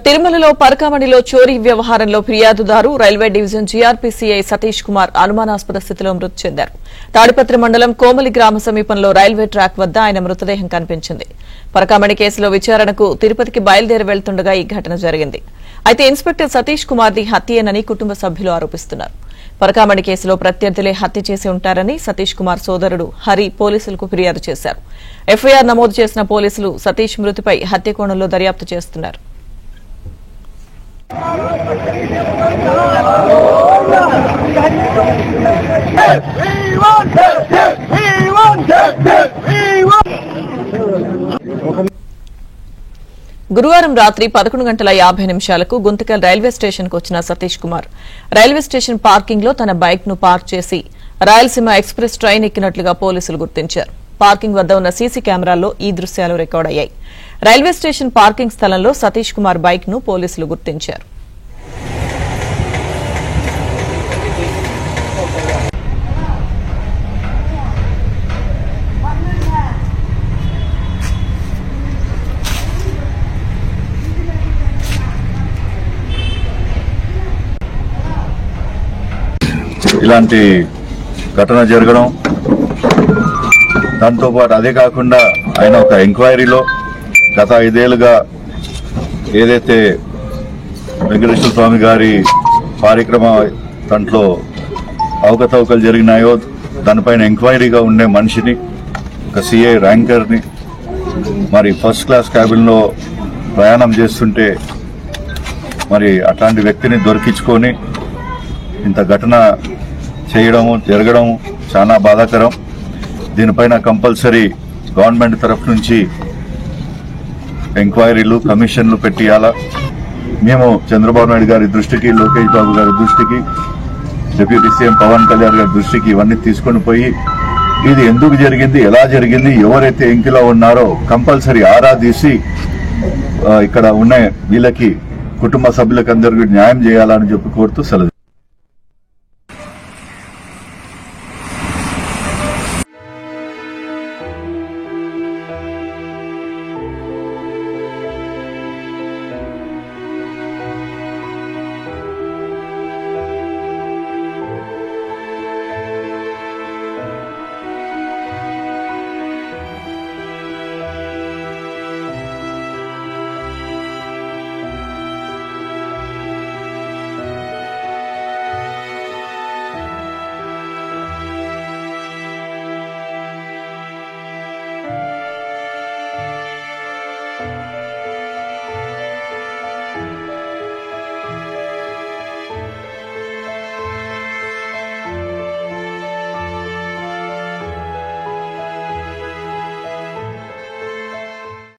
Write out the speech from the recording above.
తిరుమలలో పరకామణిలో చోరీ వ్యవహారంలో ఫిర్యాదుదారు రైల్వే డివిజన్ జీఆర్పీసీఐ సతీష్ కుమార్ అనుమానాస్పద స్థితిలో మృతి చెందారు. తాడిపత్రి మండలం కోమలి గ్రామ సమీపంలో రైల్వే ట్రాక్ వద్ద ఆయన మృతదేహం కనిపించింది. పరకామణి కేసులో విచారణకు తిరుపతికి బయలుదేరి వెళ్తుండగా ఈ ఘటన జరిగింది. అయితే ఇన్స్పెక్టర్ సతీష్ కుమార్ది హత్యేనని కుటుంబ సభ్యులు ఆరోపిస్తున్నారు. పరకామణి కేసులో ప్రత్యర్థులే హత్య చేసి ఉంటారని సతీష్ కుమార్ సోదరుడు హరి పోలీసులకు ఫిర్యాదు చేశారు. ఎఫ్ఐఆర్ నమోదు చేసిన పోలీసులు సతీష్ మృతిపై హత్య కోణంలో దర్యాప్తు చేస్తున్నారు. గురువారం రాత్రి 11:50 గుంతకల్ రైల్వే స్టేషన్ కు వచ్చిన Satish Kumar railway station parking లో తన బైక్ ను పార్క్ చేసి రాయలసీమ ఎక్స్ప్రెస్ ట్రైన్ ఎక్కినట్లుగా పోలీసులు గుర్తించారు. పార్కింగ్ వద్ద ఉన్న సీసీ కెమెరాల్లో ఈ దృశ్యాలు రికార్డ్ అయ్యాయి. రైల్వే స్టేషన్ పార్కింగ్ స్థలంలో సతీష్ కుమార్ బైక్ ను పోలీసులు గుర్తించారు. ఇలాంటి ఘటన జరగడం, దాంతోపాటు అదే కాకుండా ఆయన ఒక ఎంక్వైరీలో గత 5 ఏళ్లుగా ఏదైతే వెంకటేశ్వర స్వామి గారి కార్యక్రమ దాంట్లో అవకతవకలు జరిగినాయో దానిపైన ఎంక్వైరీగా ఉండే మనిషిని, ఒక సిఐ ర్యాంకర్ని మరి ఫస్ట్ క్లాస్ క్యాబిన్లో ప్రయాణం చేస్తుంటే మరి అట్లాంటి వ్యక్తిని దొరికించుకొని ఇంత ఘటన చేయడము జరగడం చాలా బాధాకరం. దీనిపైన కంపల్సరీ గవర్నమెంట్ తరఫు నుంచి ఎంక్వైరీలు కమిషన్లు పెట్టియాలా. మేము చంద్రబాబు నాయుడు గారి దృష్టికి, లోకేష్ బాబు గారి దృష్టికి, డిప్యూటీ సీఎం పవన్ కళ్యాణ్ గారి దృష్టికి ఇవన్నీ తీసుకొని పోయి ఇది ఎందుకు జరిగింది, ఎలా జరిగింది, ఎవరైతే ఎంకిలో ఉన్నారో కంపల్సరీ ఆరా తీసి ఇక్కడ ఉన్న వీళ్ళకి కుటుంబ సభ్యులకు అందరికీ న్యాయం చేయాలని చెప్పి కోరుతూ సెలవు.